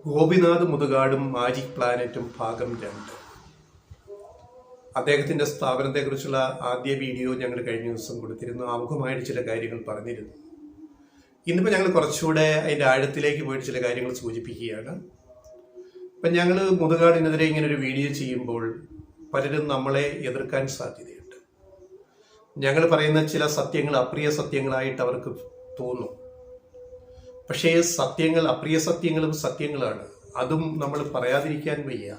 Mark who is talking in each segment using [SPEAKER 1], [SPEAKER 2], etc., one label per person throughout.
[SPEAKER 1] Gopinath മുതുകാടും magic പ്ലാനറ്റും ഭാഗം 2. അദ്ദേഹത്തിൻ്റെ സ്ഥാപനത്തെക്കുറിച്ചുള്ള ആദ്യ വീഡിയോ ഞങ്ങൾ കഴിഞ്ഞ ദിവസം കൊടുത്തിരുന്നു. ആമുഖമായിട്ട് ചില കാര്യങ്ങൾ പറഞ്ഞിരുന്നു. ഇന്നിപ്പോൾ ഞങ്ങൾ കുറച്ചുകൂടെ അതിൻ്റെ ആഴത്തിലേക്ക് പോയിട്ട് ചില കാര്യങ്ങൾ സൂചിപ്പിക്കുകയാണ്. ഇപ്പം ഞങ്ങൾ മുതുകാടിനെതിരെ ഇങ്ങനൊരു വീഡിയോ ചെയ്യുമ്പോൾ പലരും നമ്മളെ എതിർക്കാൻ സാധ്യതയുണ്ട്. ഞങ്ങൾ പറയുന്ന ചില സത്യങ്ങൾ അപ്രിയ സത്യങ്ങളായിട്ട് അവർക്ക് തോന്നും. പക്ഷേ സത്യങ്ങൾ അപ്രിയ സത്യങ്ങളും സത്യങ്ങളാണ്. അതും നമ്മൾ പറയാതിരിക്കാൻ വയ്യ.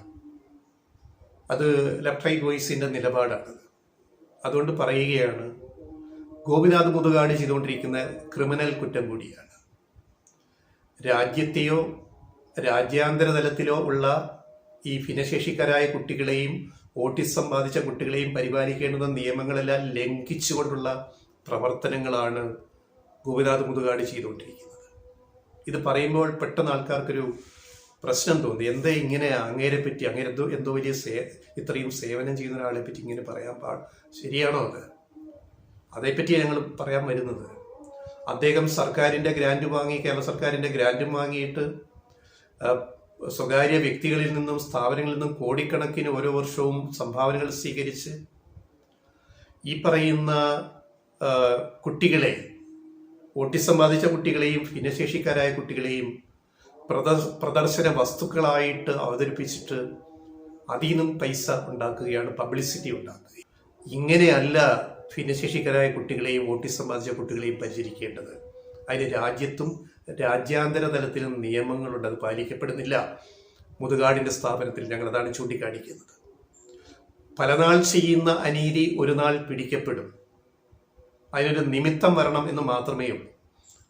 [SPEAKER 1] അത് ലെഫ്റ്റ് റൈറ്റ് വോയിസിൻ്റെ നിലപാടാണ്. അതുകൊണ്ട് പറയുകയാണ്, ഗോപിനാഥ് മുതുകാട് ചെയ്തുകൊണ്ടിരിക്കുന്ന ക്രിമിനൽ കുറ്റം കൂടിയാണ്. രാജ്യത്തെയോ രാജ്യാന്തര തലത്തിലോ ഉള്ള ഈ ഭിന്നശേഷിക്കാരായ കുട്ടികളെയും ഓട്ടിസം ബാധിച്ച കുട്ടികളെയും പരിപാലിക്കേണ്ടുന്ന നിയമങ്ങളെല്ലാം ലംഘിച്ചുകൊണ്ടുള്ള പ്രവർത്തനങ്ങളാണ് ഗോപിനാഥ് മുതുകാട് ചെയ്തുകൊണ്ടിരിക്കുന്നത്. ഇത് പറയുമ്പോൾ പെട്ടെന്ന് ആൾക്കാർക്കൊരു പ്രശ്നം തോന്നി. എന്താ ഇങ്ങനെ അങ്ങേരെ പറ്റി, അങ്ങേരെ എന്തോ വലിയ ഇത്രയും സേവനം ചെയ്യുന്ന ഒരാളെ പറ്റി ഇങ്ങനെ പറയാൻ ശരിയാണോ? അതേപ്പറ്റി ഞങ്ങൾ പറയാൻ വരുന്നത്. അദ്ദേഹം സർക്കാരിൻ്റെ ഗ്രാൻഡ് വാങ്ങി, കേരള സർക്കാരിൻ്റെ ഗ്രാൻഡും വാങ്ങിയിട്ട് സ്വകാര്യ വ്യക്തികളിൽ നിന്നും സ്ഥാപനങ്ങളിൽ നിന്നും കോടിക്കണക്കിന് ഓരോ വർഷവും സംഭാവനകൾ സ്വീകരിച്ച് ഈ പറയുന്ന കുട്ടികളെ, ഓട്ടിസം ബാധിച്ച കുട്ടികളെയും ഭിന്നശേഷിക്കാരായ കുട്ടികളെയും പ്രദർശന വസ്തുക്കളായിട്ട് അവതരിപ്പിച്ചിട്ട് അതിൽ നിന്നും പൈസ ഉണ്ടാക്കുകയാണ്, പബ്ലിസിറ്റി ഉണ്ടാക്കുക. ഇങ്ങനെയല്ല ഭിന്നശേഷിക്കാരായ കുട്ടികളെയും ഓട്ടിസം ബാധിച്ച കുട്ടികളെയും പരിചരിക്കേണ്ടത്. അതിന് രാജ്യത്തും രാജ്യാന്തര തലത്തിലും നിയമങ്ങളുണ്ട്. അത് പാലിക്കപ്പെടുന്നില്ല. മുതുകാടിൻ്റെ സ്ഥാപനത്തിൽ ഞങ്ങളതാണ് ചൂണ്ടിക്കാണിക്കുന്നത്. പലനാൾ ചെയ്യുന്ന അനീതി ഒരു നാൾ പിടിക്കപ്പെടും. അതിനൊരു നിമിത്തം വരണം എന്ന് മാത്രമേ ഉള്ളൂ.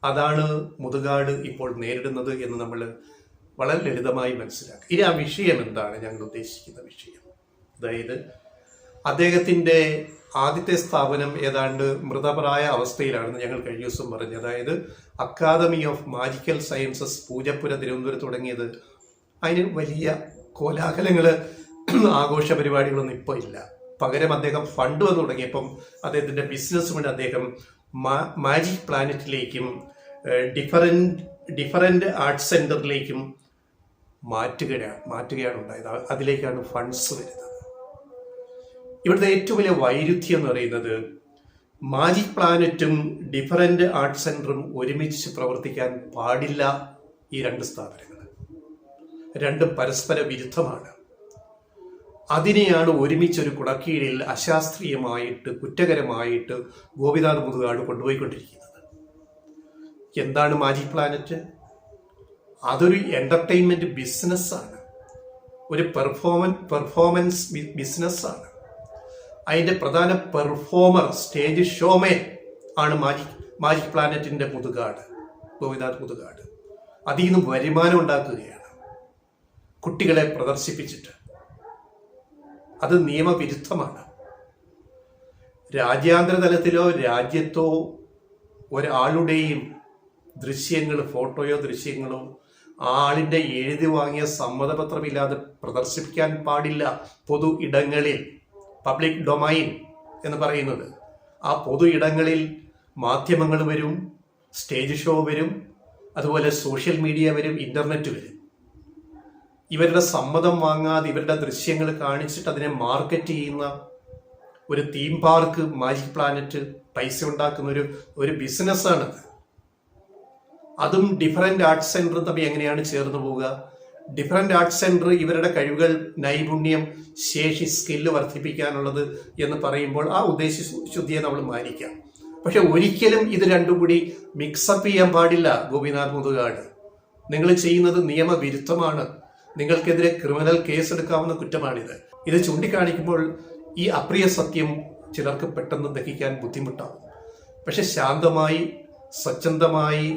[SPEAKER 1] അതാണ് മുതുകാട് ഇപ്പോൾ നേരിടുന്നത് എന്ന് നമ്മൾ വളരെ ലളിതമായി മനസ്സിലാക്കുക. ഇനി ആ വിഷയം എന്താണ്? ഞങ്ങൾ ഉദ്ദേശിക്കുന്ന വിഷയം, അതായത് അദ്ദേഹത്തിൻ്റെ ആദ്യത്തെ സ്ഥാപനം ഏതാണ്ട് മൃതപ്രായ അവസ്ഥയിലാണെന്ന് ഞങ്ങൾ കഴിഞ്ഞ ദിവസം പറഞ്ഞു. അതായത് academy of magical sciences Poojappura തിരുവനന്തപുരത്ത് തുടങ്ങിയത്. അതിന് വലിയ കോലാഹലങ്ങൾ ആഘോഷ പരിപാടികളൊന്നും ഇപ്പോൾ ഇല്ല. പകരം അദ്ദേഹം ഫണ്ട് വന്ന് തുടങ്ങിയപ്പം അദ്ദേഹത്തിൻ്റെ ബിസിനസ് കൊണ്ട് അദ്ദേഹം മാജിക് പ്ലാനറ്റിലേക്കും ഡിഫറൻറ്റ് ആർട്സ് സെൻറ്ററിലേക്കും മാറ്റുകയാണ് ഉണ്ടായത്. അതിലേക്കാണ് ഫണ്ട്സ് വരുന്നത്. ഇവിടുത്തെ ഏറ്റവും വലിയ വൈരുദ്ധ്യം എന്ന് പറയുന്നത്, മാജിക് പ്ലാനറ്റും ഡിഫറൻറ്റ് ആർട്സ് സെൻറ്ററും ഒരുമിച്ച് പ്രവർത്തിക്കാൻ പാടില്ല. ഈ രണ്ട് സ്ഥാപനങ്ങൾ രണ്ടും പരസ്പര വിരുദ്ധമാണ്. അതിനെയാണ് ഒരുമിച്ചൊരു കുടക്കീഴിൽ അശാസ്ത്രീയമായിട്ട് കുറ്റകരമായിട്ട് ഗോപിനാഥ് മുതുകാട് കൊണ്ടുപോയിക്കൊണ്ടിരിക്കുന്നത്. എന്താണ് മാജിക് പ്ലാനറ്റ്? അതൊരു എൻ്റർടൈൻമെൻറ്റ് ബിസിനസ്സാണ്, ഒരു പെർഫോമൻസ് ബിസിനസ്സാണ്. അതിൻ്റെ പ്രധാന പെർഫോമർ, സ്റ്റേജ് ഷോമേൻ ആണ് മാജിക് പ്ലാനറ്റിൻ്റെ മുതുകാട്, ഗോപിനാഥ് മുതുകാട്. അതിൽ നിന്ന് വരുമാനം ഉണ്ടാക്കുകയാണ് കുട്ടികളെ പ്രദർശിപ്പിച്ചിട്ട്. അത് നിയമവിരുദ്ധമാണ്. രാജ്യാന്തര തലത്തിലോ രാജ്യത്തോ ഒരാളുടെയും ദൃശ്യങ്ങൾ, ഫോട്ടോയോ ദൃശ്യങ്ങളോ ആളിൻ്റെ എഴുതി വാങ്ങിയ സമ്മതപത്രമില്ലാതെ പ്രദർശിപ്പിക്കാൻ പാടില്ല. പൊതു ഇടങ്ങളിൽ, പബ്ലിക് ഡൊമൈൻ എന്ന് പറയുന്നത്, ആ പൊതു ഇടങ്ങളിൽ മാധ്യമങ്ങൾ വരും, സ്റ്റേജ് ഷോ വരും, അതുപോലെ സോഷ്യൽ മീഡിയ വരും, ഇൻ്റർനെറ്റ് വരും. ഇവരുടെ സമ്മതം വാങ്ങാതെ ഇവരുടെ ദൃശ്യങ്ങൾ കാണിച്ചിട്ട് അതിനെ മാർക്കറ്റ് ചെയ്യുന്ന ഒരു തീം പാർക്ക് മാജിക് പ്ലാനറ്റ് പൈസ ഉണ്ടാക്കുന്ന ഒരു ബിസിനസ്സാണത്. അതും ഡിഫറൻറ്റ് ആർട്സ് സെൻറ്ററും തമ്മിൽ എങ്ങനെയാണ് ചേർന്ന് പോവുക? ഡിഫറൻറ്റ് ആർട്സ് സെൻറ്റർ ഇവരുടെ കഴിവുകൾ, നൈപുണ്യം, ശേഷി, സ്കില്ല് വർദ്ധിപ്പിക്കാനുള്ളത് എന്ന് പറയുമ്പോൾ ആ ഉദ്ദേശശുദ്ധിയെ നമ്മൾ മാനിക്കാം. പക്ഷെ ഒരിക്കലും ഇത് രണ്ടും കൂടി മിക്സപ്പ് ചെയ്യാൻ പാടില്ല. ഗോപിനാഥ് മുതുകാട്, നിങ്ങൾ ചെയ്യുന്നത് നിയമവിരുദ്ധമാണ്. നിങ്ങൾക്കെതിരെ ക്രിമിനൽ കേസ് എടുക്കാവുന്ന കുറ്റമാണിത്. ഇത് ചൂണ്ടിക്കാണിക്കുമ്പോൾ ഈ അപ്രിയ സത്യം ചിലർക്ക് പെട്ടെന്ന് ദഹിക്കാൻ ബുദ്ധിമുട്ടാകും. പക്ഷെ ശാന്തമായി, സ്വച്ഛന്തമായി,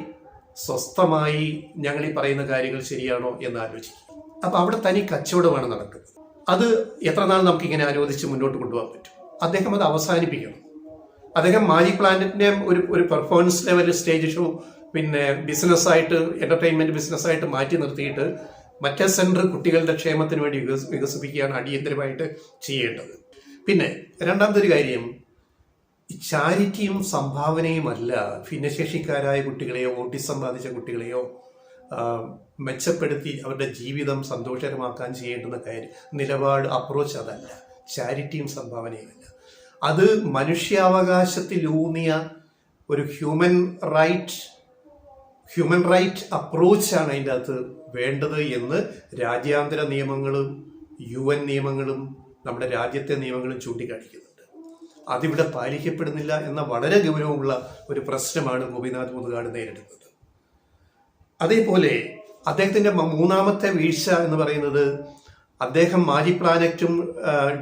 [SPEAKER 1] സ്വസ്ഥമായി ഞങ്ങൾ ഈ പറയുന്ന കാര്യങ്ങൾ ശരിയാണോ എന്ന് ആലോചിക്കും. അപ്പം അവിടെ തനി കച്ചവടമാണ് നടക്കുന്നത്. അത് എത്ര നാൾ നമുക്കിങ്ങനെ അനുവദിച്ച് മുന്നോട്ട് കൊണ്ടുപോകാൻ പറ്റും? അദ്ദേഹം അത് അവസാനിപ്പിക്കണം. അദ്ദേഹം മാജിക് പ്ലാനറ്റിനെ ഒരു പെർഫോമൻസ് ലെവൽ സ്റ്റേജ് ഷോ, പിന്നെ ബിസിനസ്സായിട്ട്, എൻ്റർടൈൻമെൻറ്റ് ബിസിനസ്സായിട്ട് മാറ്റി നിർത്തിയിട്ട് മറ്റേ സെൻറ്റർ കുട്ടികളുടെ ക്ഷേമത്തിന് വേണ്ടി വികസിപ്പിക്കുകയാണ് അടിയന്തരമായിട്ട് ചെയ്യേണ്ടത്. പിന്നെ രണ്ടാമതൊരു കാര്യം, ചാരിറ്റിയും സംഭാവനയുമല്ല ഭിന്നശേഷിക്കാരായ കുട്ടികളെയോ ഓട്ടിസം ബാധിച്ച കുട്ടികളെയോ മെച്ചപ്പെടുത്തി അവരുടെ ജീവിതം സന്തോഷകരമാക്കാൻ ചെയ്യേണ്ടുന്ന നിലപാട് അപ്രോച്ച് അതല്ല, ചാരിറ്റിയും സംഭാവനയുമല്ല. അത് മനുഷ്യാവകാശത്തിലൂന്നിയ ഒരു ഹ്യൂമൻ റൈറ്റ് അപ്രോച്ചാണ് അതിൻ്റെ അകത്ത് വേണ്ടത് എന്ന് രാജ്യാന്തര നിയമങ്ങളും UN നിയമങ്ങളും നമ്മുടെ രാജ്യത്തെ നിയമങ്ങളും ചൂണ്ടിക്കാണിക്കുന്നുണ്ട്. അതിവിടെ പാലിക്കപ്പെടുന്നില്ല എന്ന വളരെ ഗൗരവമുള്ള ഒരു പ്രശ്നമാണ് ഗോപിനാഥ് മുതുകാട് നേരിടുന്നത്. അതേപോലെ അദ്ദേഹത്തിൻ്റെ മൂന്നാമത്തെ വീഴ്ച എന്ന് പറയുന്നത്, അദ്ദേഹം മാജിക് പ്ലാനറ്റും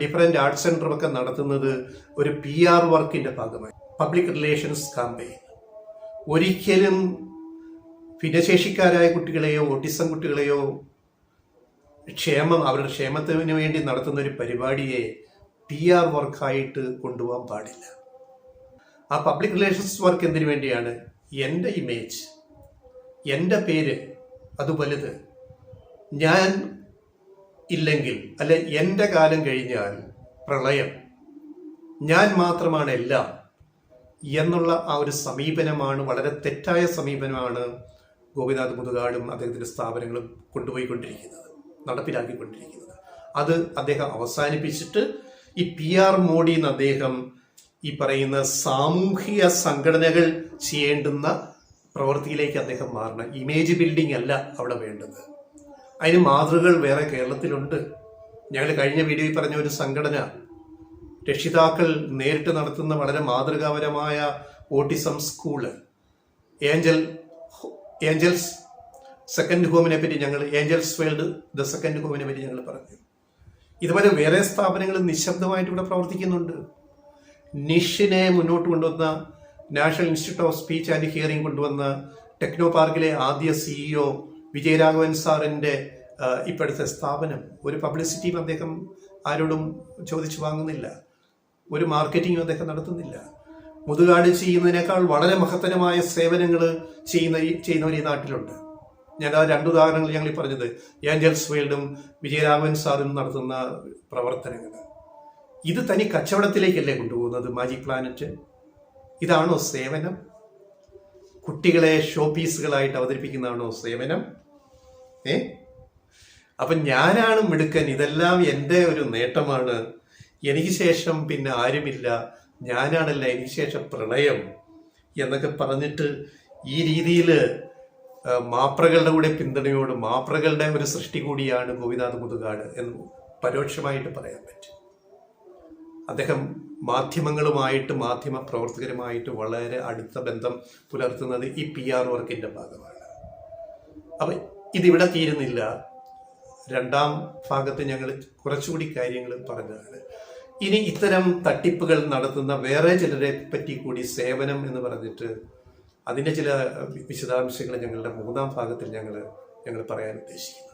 [SPEAKER 1] ഡിഫറൻറ്റ് ആർട്സ് സെൻ്ററും ഒക്കെ നടത്തുന്നത് ഒരു PR വർക്കിൻ്റെ ഭാഗമായി, പബ്ലിക് റിലേഷൻസ് ക്യാമ്പയിൻ. ഒരിക്കലും ഭിന്നശേഷിക്കാരായ കുട്ടികളെയോ ഓട്ടിസം കുട്ടികളെയോ അവരുടെ ക്ഷേമത്തിന് വേണ്ടി നടത്തുന്ന ഒരു പരിപാടിയെ PR വർക്കായിട്ട് കൊണ്ടുപോകാൻ പാടില്ല. ആ പബ്ലിക് റിലേഷൻസ് വർക്ക് എന്തിനു വേണ്ടിയാണ്? എൻ്റെ ഇമേജ്, എൻ്റെ പേര് അത് വലുത്, ഞാൻ ഇല്ലെങ്കിൽ അല്ലെ എൻ്റെ കാലം കഴിഞ്ഞാൽ പ്രളയം, ഞാൻ മാത്രമാണ് എല്ലാം എന്നുള്ള ആ ഒരു സമീപനമാണ്, വളരെ തെറ്റായ സമീപനമാണ് ഗോപിനാഥ് മുതുകാടും അദ്ദേഹത്തിൻ്റെ സ്ഥാപനങ്ങളും കൊണ്ടുപോയിക്കൊണ്ടിരിക്കുന്നത്, നടപ്പിലാക്കിക്കൊണ്ടിരിക്കുന്നത്. അത് അദ്ദേഹം അവസാനിപ്പിച്ചിട്ട് ഈ PR മോഡിൽ നിന്ന് അദ്ദേഹം ഈ പറയുന്ന സാമൂഹിക സംഘടനകൾ ചെയ്യേണ്ടുന്ന പ്രവൃത്തിയിലേക്ക് അദ്ദേഹം മാറണം. ഇമേജ് ബിൽഡിംഗ് അല്ല അവിടെ വേണ്ടത്. അതിന് മാതൃകകൾ വേറെ കേരളത്തിലുണ്ട്. ഞങ്ങൾ കഴിഞ്ഞ വീഡിയോയിൽ പറഞ്ഞ ഒരു സംഘടന, രക്ഷിതാക്കൾ നേരിട്ട് നടത്തുന്ന വളരെ മാതൃകാപരമായ ഓട്ടിസം സ്കൂള്, ഏഞ്ചൽസ് സെക്കൻഡ് ഹോമിനെ പറ്റി ഏഞ്ചൽസ് വേൾഡ് ദ സെക്കൻഡ് ഹോമിനെ പറ്റി ഞങ്ങൾ പറഞ്ഞു. ഇതുപോലെ വേറെ സ്ഥാപനങ്ങൾ നിശബ്ദമായിട്ട് ഇവിടെ പ്രവർത്തിക്കുന്നുണ്ട്. നിഷിനെ മുന്നോട്ട് കൊണ്ടുവന്ന national institute of speech and hearing കൊണ്ടുവന്ന ടെക്നോ പാർക്കിലെ ആദ്യ CEO വിജയരാഘവൻ സാറിൻ്റെ ഇപ്പോഴത്തെ സ്ഥാപനം, ഒരു പബ്ലിസിറ്റിയും അദ്ദേഹം ആരോടും ചോദിച്ചു വാങ്ങുന്നില്ല, ഒരു മാർക്കറ്റിങ്ങും അദ്ദേഹം നടത്തുന്നില്ല. മുതുകാട് ചെയ്യുന്നതിനേക്കാൾ വളരെ മഹത്തരമായ സേവനങ്ങൾ ചെയ്യുന്നവർ ഈ നാട്ടിലുണ്ട്. ഞാൻ ആ 2 ഉദാഹരണങ്ങൾ ഞങ്ങൾ ഈ പറഞ്ഞത്, ഏഞ്ചൽസ് വേൾഡും വിജയരാഘവൻ സാറും നടത്തുന്ന പ്രവർത്തനങ്ങൾ. ഇത് തനി കച്ചവടത്തിലേക്കല്ലേ കൊണ്ടുപോകുന്നത് മാജിക് പ്ലാനറ്റ്? ഇതാണോ സേവനം? കുട്ടികളെ ഷോ പീസുകളായിട്ട് അവതരിപ്പിക്കുന്നതാണോ സേവനം? അപ്പം ഞാനാണ് മിടുക്കൻ, ഇതെല്ലാം എൻ്റെ ഒരു നേട്ടമാണ്, എനിക്ക് ശേഷം പിന്നെ ആരുമില്ല, ഞാനാണല്ല എനിക്ക് ശേഷം പ്രളയം എന്നൊക്കെ പറഞ്ഞിട്ട് ഈ രീതിയിൽ മാപ്രകളുടെ കൂടെ പിന്തുണയോട്, മാപ്രകളുടെ ഒരു സൃഷ്ടി കൂടിയാണ് ഗോപിനാഥ് മുതുകാട് എന്ന് പരോക്ഷമായിട്ട് പറയാൻ പറ്റും. അദ്ദേഹം മാധ്യമങ്ങളുമായിട്ട്, മാധ്യമ പ്രവർത്തകരുമായിട്ട് വളരെ അടുത്ത ബന്ധം പുലർത്തുന്നത് ഈ PR വർക്കിൻ്റെ ഭാഗമാണ്. അപ്പം ഇതിവിടെ തീരുന്നില്ല. 2ാം ഭാഗത്ത് ഞങ്ങൾ കുറച്ചുകൂടി കാര്യങ്ങൾ പറഞ്ഞതാണ്. ഇനി ഇത്തരം തട്ടിപ്പുകൾ നടത്തുന്ന വേറെ ചിലരെ പറ്റി കൂടി സേവനം എന്ന് പറഞ്ഞിട്ട് അതിൻ്റെ ചില വിശദാംശങ്ങൾ ഞങ്ങളുടെ 3ാം ഭാഗത്തിൽ ഞങ്ങൾ പറയാൻ ഉദ്ദേശിക്കുന്നു.